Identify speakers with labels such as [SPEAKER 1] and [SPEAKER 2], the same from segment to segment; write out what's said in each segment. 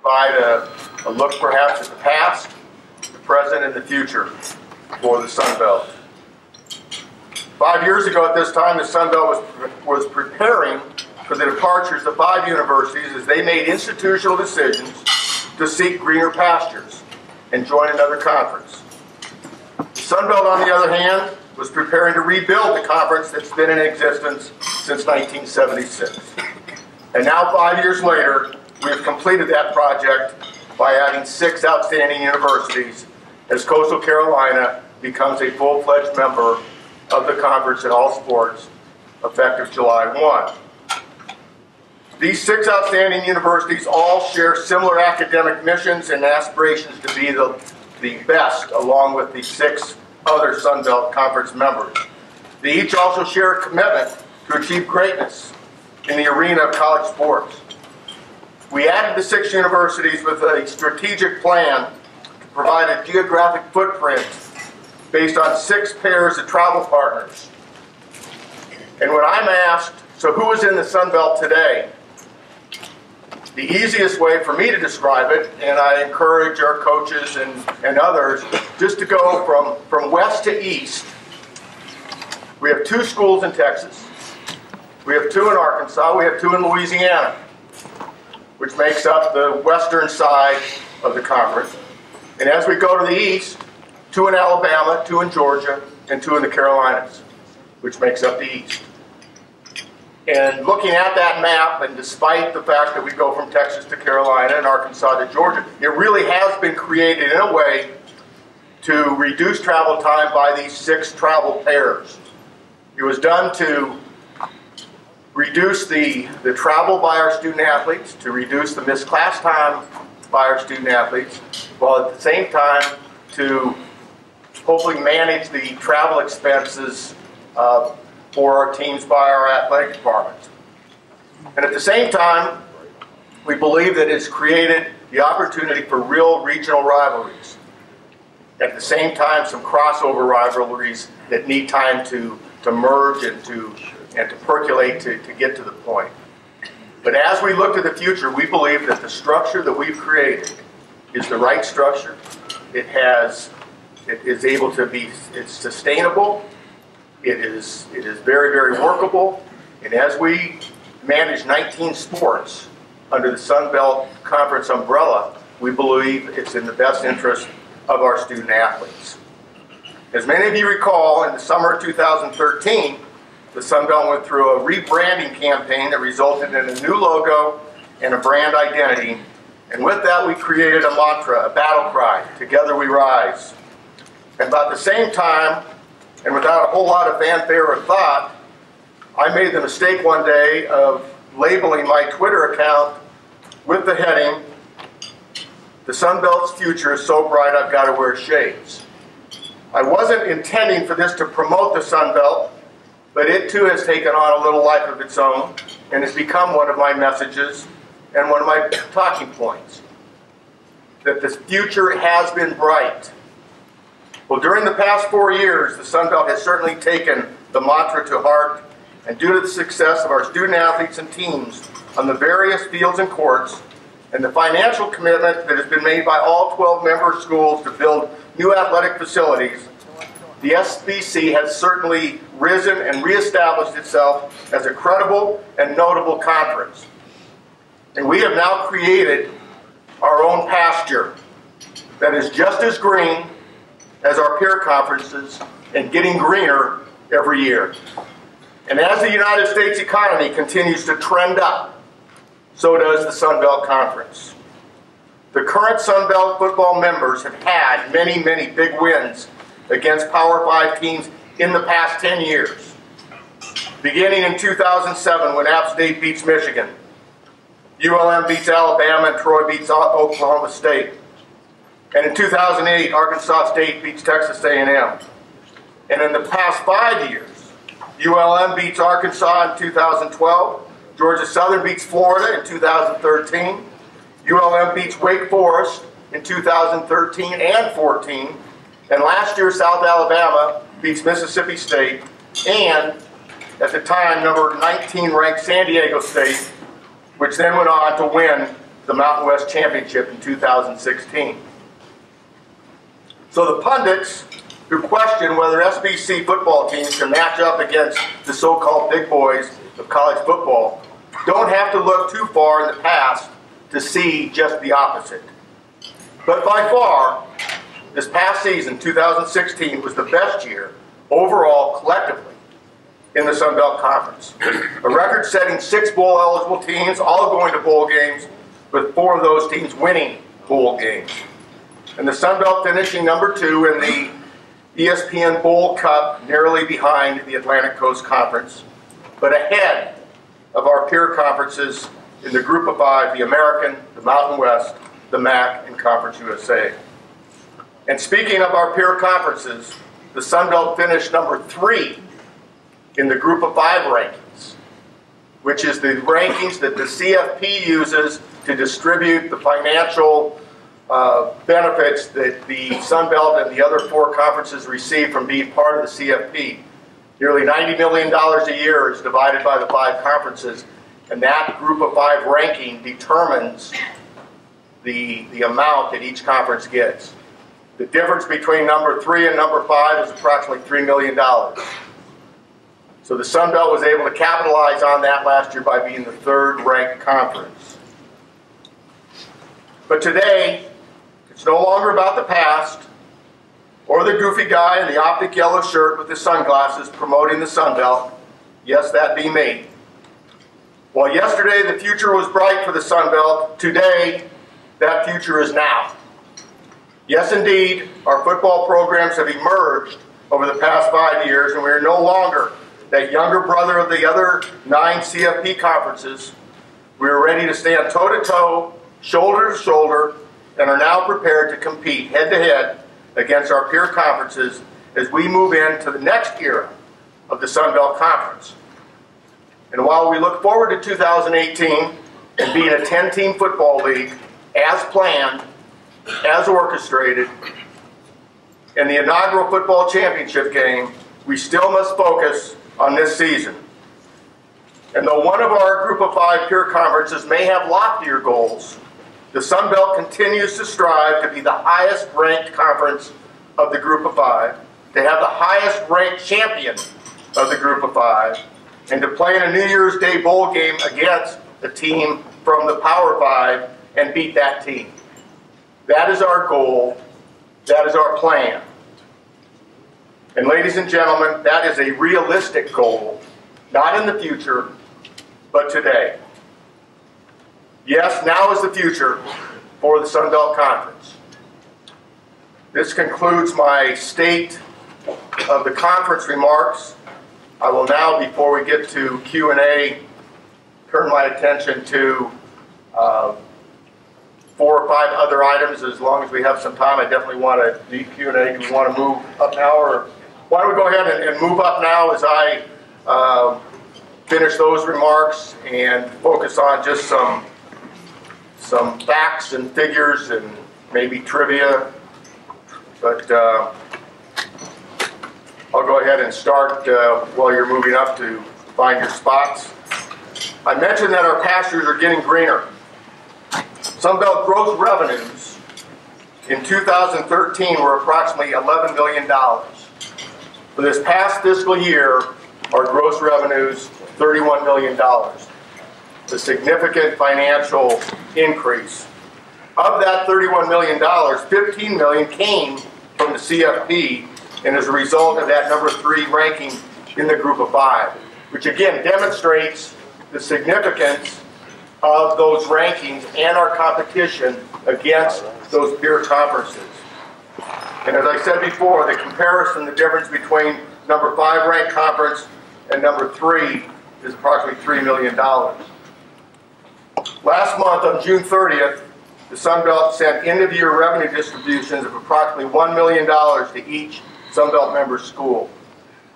[SPEAKER 1] provide a look perhaps at the past, the present, and the future for the Sun Belt. 5 years ago at this time, the Sun Belt was preparing for the departures of 5 universities as they made institutional decisions to seek greener pastures and join another conference. The Sun Belt, on the other hand, was preparing to rebuild the conference that's been in existence since 1976. And now, 5 years later, we have completed that project by adding 6 outstanding universities as Coastal Carolina becomes a full-fledged member of the conference in all sports effective July 1. These 6 outstanding universities all share similar academic missions and aspirations to be the best, along with the 6 other Sun Belt Conference members. They each also share a commitment to achieve greatness in the arena of college sports. We added the 6 universities with a strategic plan to provide a geographic footprint based on 6 pairs of travel partners. And when I'm asked, so who is in the Sun Belt today? The easiest way for me to describe it, and I encourage our coaches and others, just to go from west to east. We have 2 schools in Texas. We have 2 in Arkansas. We have 2 in Louisiana, which makes up the western side of the conference. And as we go to the east, 2 in Alabama, 2 in Georgia, and 2 in the Carolinas, which makes up the east. And looking at that map, and despite the fact that we go from Texas to Carolina and Arkansas to Georgia, it really has been created in a way to reduce travel time by these 6 travel pairs. It was done to reduce the travel by our student athletes, to reduce the missed class time by our student athletes, while at the same time to hopefully manage the travel expenses for our teams by our athletic departments. And at the same time, we believe that it's created the opportunity for real regional rivalries. At the same time, some crossover rivalries that need time to merge and to percolate to get to the point. But as we look to the future, we believe that the structure that we've created is the right structure. It is able to be, it's sustainable. It is very, very workable. And as we manage 19 sports under the Sun Belt Conference umbrella, we believe it's in the best interest of our student athletes. As many of you recall, in the summer of 2013, the Sun Belt went through a rebranding campaign that resulted in a new logo and a brand identity. And with that, we created a mantra, a battle cry, "Together we rise." And about the same time, and without a whole lot of fanfare or thought, I made the mistake one day of labeling my Twitter account with the heading, "The Sun Belt's future is so bright I've got to wear shades." I wasn't intending for this to promote the Sun Belt, but it too has taken on a little life of its own and has become one of my messages and one of my talking points, that the future has been bright. Well, during the past 4 years, the Sun Belt has certainly taken the mantra to heart, and due to the success of our student athletes and teams on the various fields and courts, and the financial commitment that has been made by all 12 member schools to build new athletic facilities, the SBC has certainly risen and reestablished itself as a credible and notable conference. And we have now created our own pasture that is just as green as our peer conferences and getting greener every year. And as the United States economy continues to trend up, so does the Sun Belt Conference. The current Sun Belt football members have had many, many big wins against Power 5 teams in the past 10 years. Beginning in 2007 when App State beats Michigan, ULM beats Alabama, and Troy beats Oklahoma State. And in 2008, Arkansas State beats Texas A&M. And in the past 5 years, ULM beats Arkansas in 2012, Georgia Southern beats Florida in 2013, ULM beats Wake Forest in 2013 and 14, and last year South Alabama beats Mississippi State, and at the time number 19 ranked San Diego State, which then went on to win the Mountain West Championship in 2016. So the pundits who question whether SBC football teams can match up against the so-called big boys of college football don't have to look too far in the past to see just the opposite. But by far, this past season, 2016, was the best year overall collectively in the Sun Belt Conference. A record-setting 6 bowl-eligible teams, all going to bowl games, with 4 of those teams winning bowl games. And the Sun Belt finishing number 2 in the ESPN Bowl Cup, narrowly behind the Atlantic Coast Conference, but ahead of our peer conferences in the Group of 5, the American, the Mountain West, the MAC, and Conference USA. And speaking of our peer conferences, the Sun Belt finished number 3 in the Group of 5 rankings, which is the rankings that the CFP uses to distribute the financial benefits that the Sun Belt and the other 4 conferences receive from being part of the CFP. Nearly $90 million a year is divided by the 5 conferences, and that Group of 5 ranking determines the amount that each conference gets. The difference between number 3 and number 5 is approximately $3 million. So the Sun Belt was able to capitalize on that last year by being the 3rd ranked conference. But today, it's no longer about the past or the goofy guy in the optic yellow shirt with the sunglasses promoting the Sun Belt. Yes, that be me. While yesterday the future was bright for the Sun Belt, today that future is now. Yes, indeed, our football programs have emerged over the past 5 years, and we are no longer that younger brother of the other 9 CFP conferences. We are ready to stand toe-to-toe, shoulder-to-shoulder, and are now prepared to compete head-to-head against our peer conferences as we move into the next era of the Sun Belt Conference. And while we look forward to 2018 and being a 10-team football league as planned, as orchestrated, in the inaugural football championship game, we still must focus on this season. And though one of our Group of 5 peer conferences may have loftier goals, the Sun Belt continues to strive to be the highest ranked conference of the Group of 5, to have the highest ranked champion of the Group of 5, and to play in a New Year's Day bowl game against a team from the Power 5 and beat that team. That is our goal. That is our plan. And ladies and gentlemen, that is a realistic goal, not in the future, but today. Yes, now is the future for the Sun Belt Conference. This concludes my state of the conference remarks. I will now, before we get to Q&A, turn my attention to 4 or 5 other items. As long as we have some time, I definitely want to do Q&A. Do we want to move up now? Or why don't we go ahead and move up now as I finish those remarks and focus on just some facts and figures and maybe trivia. But I'll go ahead and start while you're moving up to find your spots. I mentioned that our pastures are getting greener. Sunbelt gross revenues in 2013 were approximately $11 million. For this past fiscal year, our gross revenues, $31 million. A significant financial increase. Of that $31 million, $15 million came from the CFP, and as a result of that number 3 ranking in the Group of 5, which again demonstrates the significance of those rankings and our competition against those peer conferences. And as I said before, the comparison, the difference between number 5 ranked conference and number 3 is approximately $3 million. Last month, on June 30th, the Sun Belt sent end-of-year revenue distributions of approximately $1 million to each Sun Belt member school.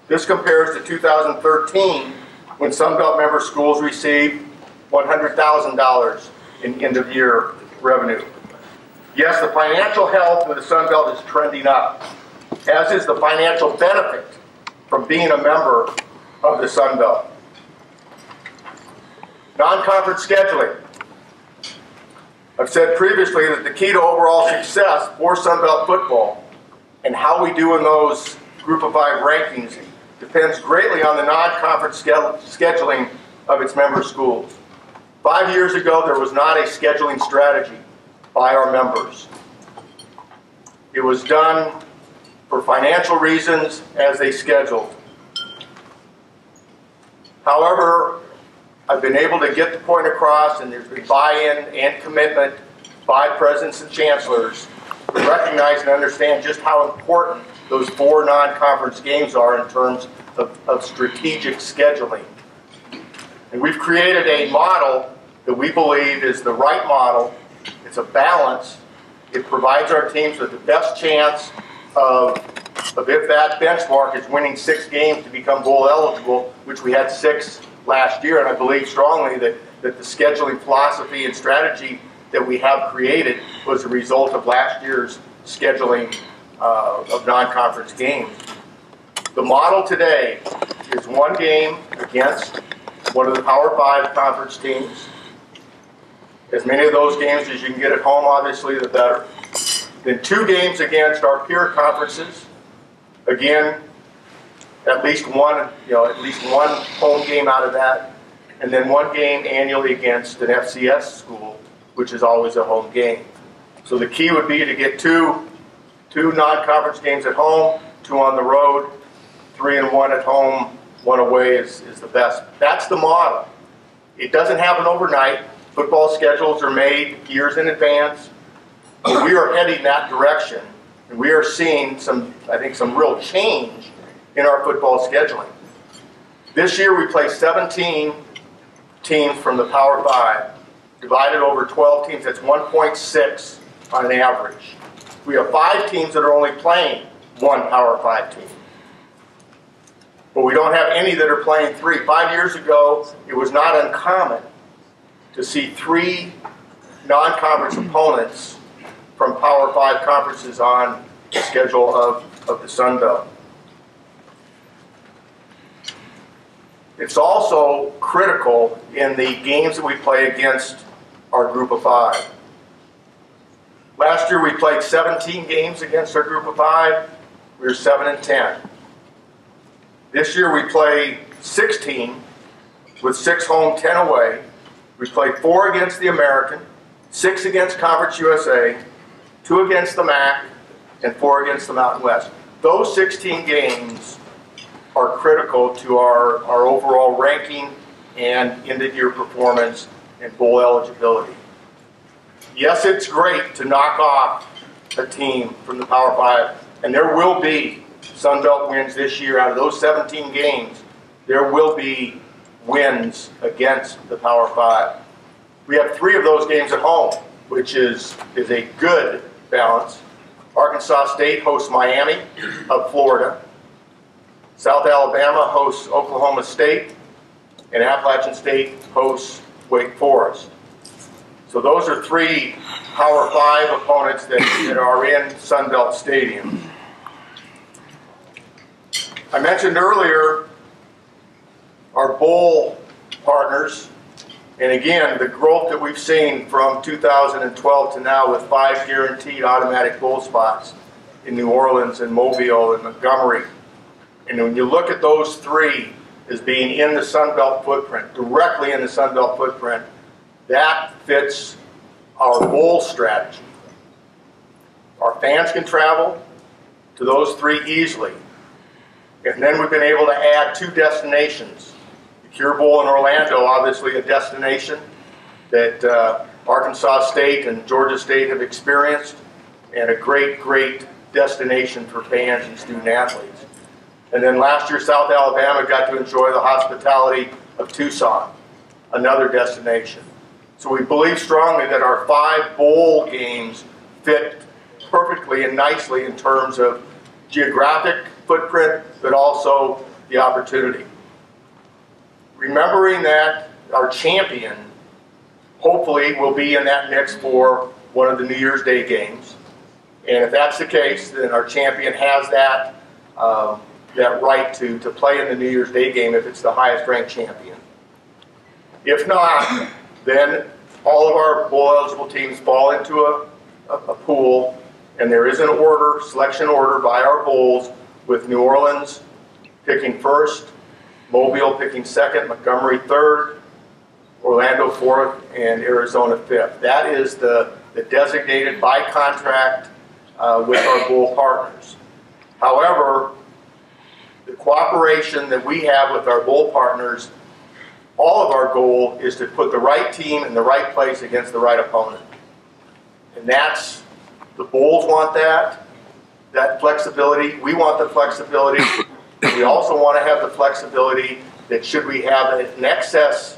[SPEAKER 1] This compares to 2013, when Sun Belt member schools received $100,000 in end-of-year revenue. Yes, the financial health of the Sun Belt is trending up, as is the financial benefit from being a member of the Sun Belt. Non-conference scheduling. I've said previously that the key to overall success for Sunbelt football and how we do in those Group of 5 rankings depends greatly on the non-conference scheduling of its member schools. 5 years ago, there was not a scheduling strategy by our members. It was done for financial reasons as they scheduled. However, I've been able to get the point across, and there's been buy-in and commitment by presidents and chancellors to recognize and understand just how important those 4 non-conference games are in terms of strategic scheduling. And we've created a model that we believe is the right model. It's a balance. It provides our teams with the best chance of if that benchmark is winning 6 games to become bowl eligible, which we had 6 last year, and I believe strongly that the scheduling philosophy and strategy that we have created was a result of last year's scheduling of non-conference games. The model today is 1 game against one of the Power 5 conference teams. As many of those games as you can get at home, obviously, the better. Then 2 games against our peer conferences. Again, at least one home game out of that. And then 1 game annually against an FCS school, which is always a home game. So the key would be to get two non-conference games at home, 2 on the road, 3 and 1 at home, 1 away is the best. That's the model. It doesn't happen overnight. Football schedules are made years in advance. But we are heading that direction, and we are seeing I think some real change in our football scheduling. This year we play 17 teams from the Power 5, divided over 12 teams. That's 1.6 on an average. We have 5 teams that are only playing 1 Power 5 team. But we don't have any that are playing 3. 5 years ago, it was not uncommon to see 3 non-conference opponents from Power 5 conferences on the schedule of the Sun Belt. It's also critical in the games that we play against our Group of 5. Last year we played 17 games against our Group of 5. We were 7 and 10. This year we play 16 with 6 home, 10 away. We played 4 against the American, 6 against Conference USA, 2 against the MAC, and 4 against the Mountain West. Those 16 games are critical to our overall ranking and end-of-year performance and bowl eligibility. Yes, it's great to knock off a team from the Power 5, and there will be Sun Belt wins this year. Out of those 17 games, there will be wins against the Power 5. We have 3 of those games at home, which is a good balance. Arkansas State hosts Miami of Florida. South Alabama hosts Oklahoma State, and Appalachian State hosts Wake Forest. So those are 3 Power 5 opponents that are in Sun Belt Stadium. I mentioned earlier our bowl partners, and again, the growth that we've seen from 2012 to now with 5 guaranteed automatic bowl spots in New Orleans and Mobile and Montgomery. And when you look at those 3 as being in the Sun Belt footprint, directly in the Sun Belt footprint, that fits our bowl strategy. Our fans can travel to those 3 easily. And then we've been able to add 2 destinations. The Cure Bowl in Orlando, obviously a destination that Arkansas State and Georgia State have experienced, and a great, great destination for fans and student athletes. And then last year, South Alabama got to enjoy the hospitality of Tucson, another destination. So we believe strongly that our 5 bowl games fit perfectly and nicely in terms of geographic footprint, but also the opportunity. Remembering that our champion hopefully will be in that mix for one of the New Year's Day games. And if that's the case, then our champion has that right to play in the New Year's Day game if it's the highest ranked champion. If not, then all of our bowl eligible teams fall into a pool, and there is an order, selection order by our bowls, with New Orleans picking first, Mobile picking second, Montgomery third, Orlando fourth, and Arizona fifth. That is the designated by contract with our bowl partners. However, the cooperation that we have with our bowl partners, all of our goal is to put the right team in the right place against the right opponent. And that's, the bowls want that flexibility. We want the flexibility. We also want to have the flexibility that should we have an excess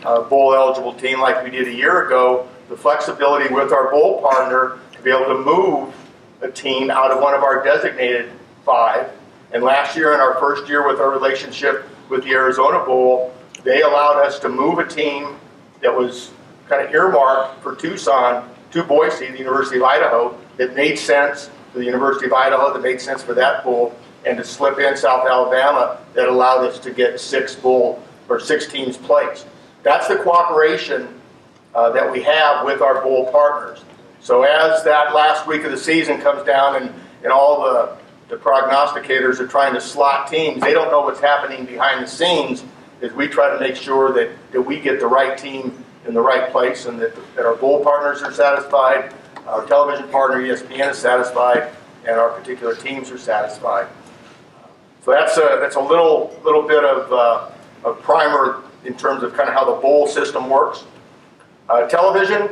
[SPEAKER 1] bowl eligible team like we did a year ago, the flexibility with our bowl partner to be able to move a team out of one of our designated 5. And last year, in our first year with our relationship with the Arizona Bowl, they allowed us to move a team that was kind of earmarked for Tucson to Boise, the University of Idaho, that made sense for the University of Idaho, that made sense for that bowl, and to slip in South Alabama that allowed us to get 6 teams placed. That's the cooperation that we have with our bowl partners. So as that last week of the season comes down and all the prognosticators are trying to slot teams, they don't know what's happening behind the scenes, as we try to make sure that we get the right team in the right place, and that our bowl partners are satisfied, our television partner ESPN is satisfied, and our particular teams are satisfied. So that's a little bit of primer in terms of kind of how the bowl system works. Television,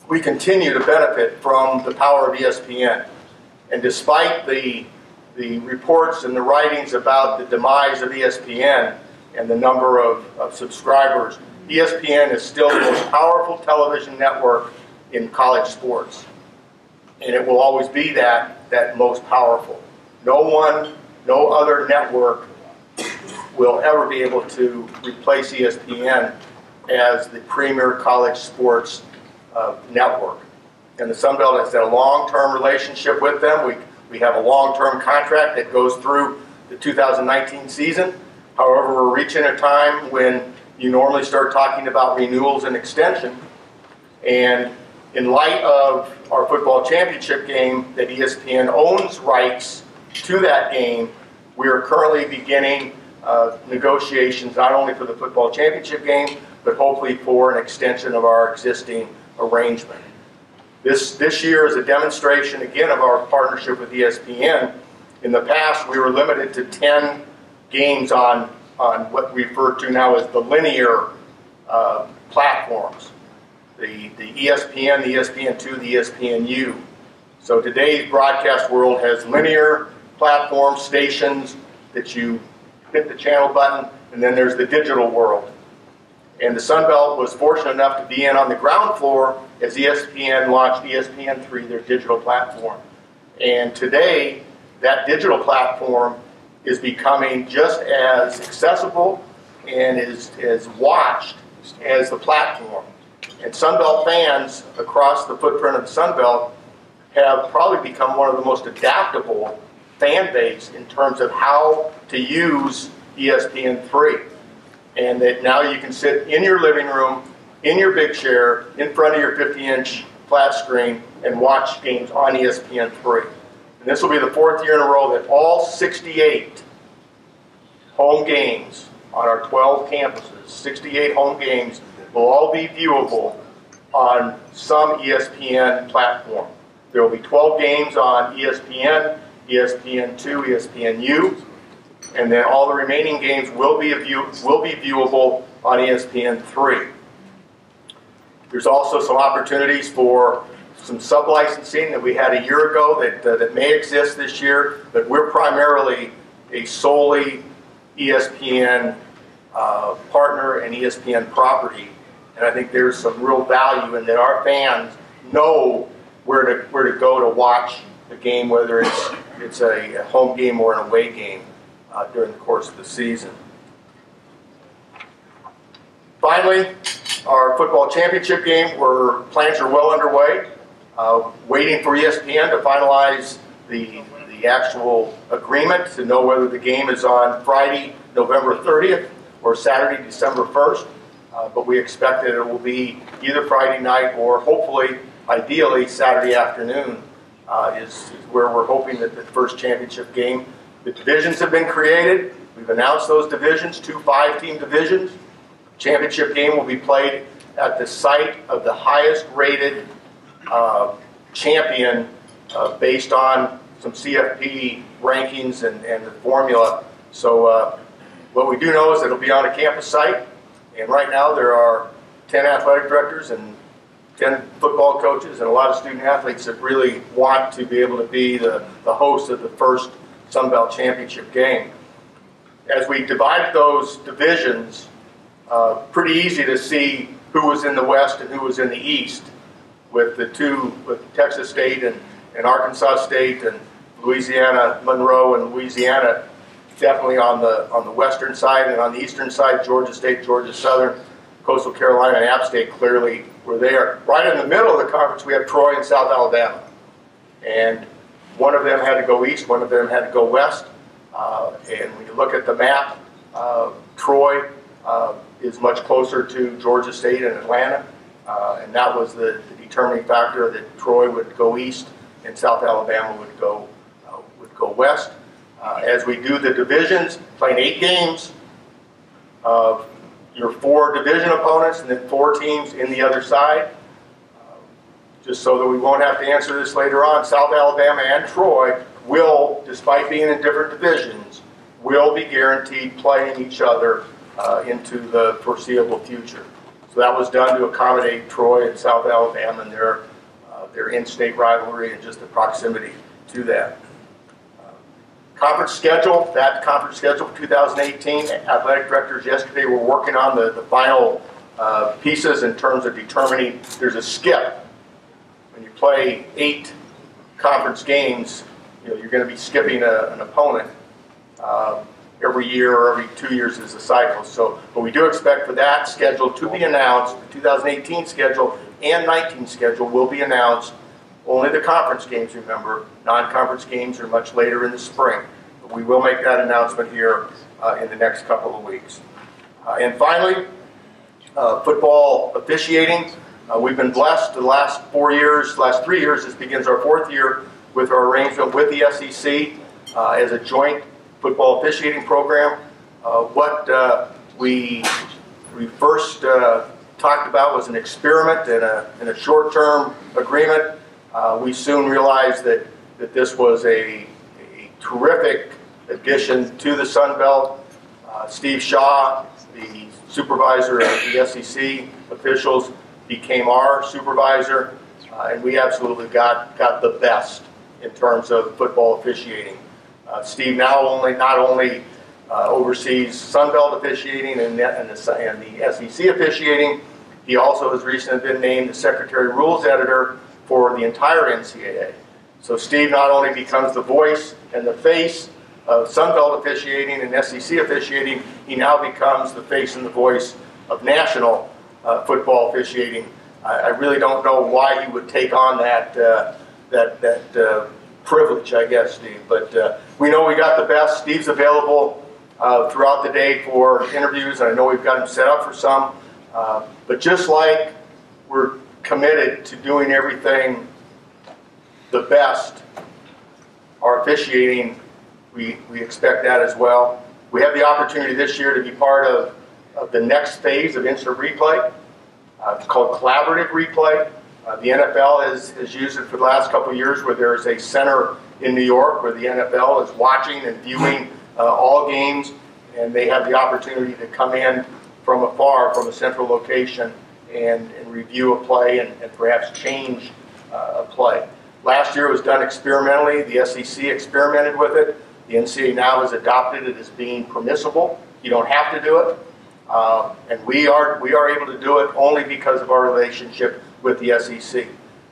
[SPEAKER 1] we continue to benefit from the power of ESPN. And despite the reports and the writings about the demise of ESPN and the number of subscribers, ESPN is still the most powerful television network in college sports. And it will always be that most powerful. No other network will ever be able to replace ESPN as the premier college sports network. And the Sun Belt has had a long-term relationship with them. We have a long-term contract that goes through the 2019 season. However, we're reaching a time when you normally start talking about renewals and extension. And in light of our football championship game that ESPN owns rights to that game, we are currently beginning negotiations not only for the football championship game, but hopefully for an extension of our existing arrangement. This year is a demonstration, again, of our partnership with ESPN. In the past, we were limited to 10 games on what we refer to now as the linear platforms. The ESPN, the ESPN2, the ESPNU. So today's broadcast world has linear platform stations that you hit the channel button, and then there's the digital world. And the Sun Belt was fortunate enough to be in on the ground floor as ESPN launched ESPN3, their digital platform. And today, that digital platform is becoming just as accessible and as watched as the platform. And Sun Belt fans across the footprint of the Sun Belt have probably become one of the most adaptable fan base in terms of how to use ESPN3. And that now you can sit in your living room, in your big chair, in front of your 50-inch flat screen and watch games on ESPN3. And this will be the 4th year in a row that all 68 home games on our 12 campuses, 68 home games, will all be viewable on some ESPN platform. There will be 12 games on ESPN, ESPN2, ESPNU, and then all the remaining games will be viewable on ESPN3. There's also some opportunities for some sub-licensing that we had a year ago that may exist this year, but we're primarily a solely ESPN partner and ESPN property. And I think there's some real value in that our fans know where to go to watch the game, whether it's a home game or an away game during the course of the season. Finally, our football championship game, where plans are well underway, waiting for ESPN to finalize the actual agreement to know whether the game is on Friday, November 30th or Saturday, December 1st. but we expect that it will be either Friday night or hopefully, ideally, Saturday afternoon is where we're hoping that the first championship game. The divisions have been created. We've announced those divisions, 2 5-team divisions. Championship game will be played at the site of the highest rated champion based on some CFP rankings and the formula. So what we do know is that it'll be on a campus site, and right now there are 10 athletic directors and 10 football coaches and a lot of student athletes that really want to be able to be the host of the first Sun Belt Championship game. As we divided those divisions, pretty easy to see who was in the West and who was in the East, with Texas State and Arkansas State and Louisiana, Monroe and Louisiana definitely on the western side, and on the eastern side, Georgia State, Georgia Southern, Coastal Carolina, and App State clearly were there. Right in the middle of the conference, we have Troy and South Alabama. And one of them had to go east, one of them had to go west. And when you look at the map, Troy is much closer to Georgia State and Atlanta. And that was the determining factor, that Troy would go east and South Alabama would go west. As we do the divisions, playing 8 games, your 4 division opponents and then 4 teams in the other side. Just so that we won't have to answer this later on, South Alabama and Troy will, despite being in different divisions, will be guaranteed playing each other into the foreseeable future. So that was done to accommodate Troy and South Alabama and their in-state rivalry and just the proximity to that. Conference schedule, that conference schedule for 2018, athletic directors yesterday were working on the final pieces in terms of determining. There's a skip. When you play 8 conference games, you're going to be skipping an opponent every year, or every 2 years is a cycle. So, but we do expect for that schedule to be announced. The 2018 schedule and 19 schedule will be announced. Only the conference games, remember. Non-conference games are much later in the spring. But we will make that announcement here in the next couple of weeks. And finally, football officiating. We've been blessed the last 3 years, this begins our 4th year with our arrangement with the SEC as a joint football officiating program. What we first talked about was an experiment and a short-term agreement. We soon realized that this was a terrific addition to the Sun Belt. Steve Shaw, the supervisor of the SEC officials, became our supervisor, and we absolutely got the best in terms of football officiating. Steve now not only oversees Sun Belt officiating and the SEC officiating, he also has recently been named the Secretary Rules Editor for the entire NCAA. So Steve not only becomes the voice and the face of Sun Belt officiating and SEC officiating, he now becomes the face and the voice of national football officiating. I really don't know why he would take on that privilege, I guess, Steve. But we know we got the best. Steve's available throughout the day for interviews, and I know we've got him set up for some. But just like we're committed to doing everything the best, our officiating, we expect that as well. We have the opportunity this year to be part of the next phase of instant replay. It's called collaborative replay. The NFL has used it for the last couple of years, where there is a center in New York where the NFL is watching and viewing all games, and they have the opportunity to come in from afar, from a central location, and review a play and perhaps change a play. Last year it was done experimentally. The SEC experimented with it. The NCAA now has adopted it as being permissible. You don't have to do it. And we are able to do it only because of our relationship with the SEC.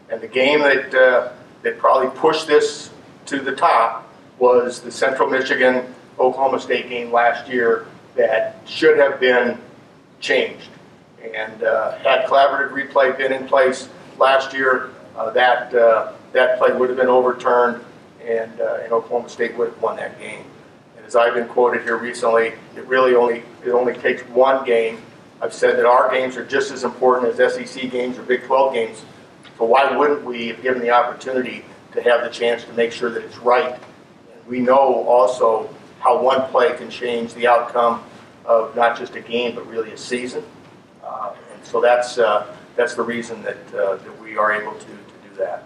[SPEAKER 1] And the game that probably pushed this to the top was the Central Michigan-Oklahoma State game last year that should have been changed. And had collaborative replay been in place last year, that play would have been overturned, and Oklahoma State would have won that game. And as I've been quoted here recently, it only takes one game I've said that our games are just as important as SEC games or Big 12 games. So why wouldn't we, if given the opportunity, to have the chance to make sure that it's right? And we know also how one play can change the outcome of not just a game, but really a season. And so that's the reason that we are able to do that.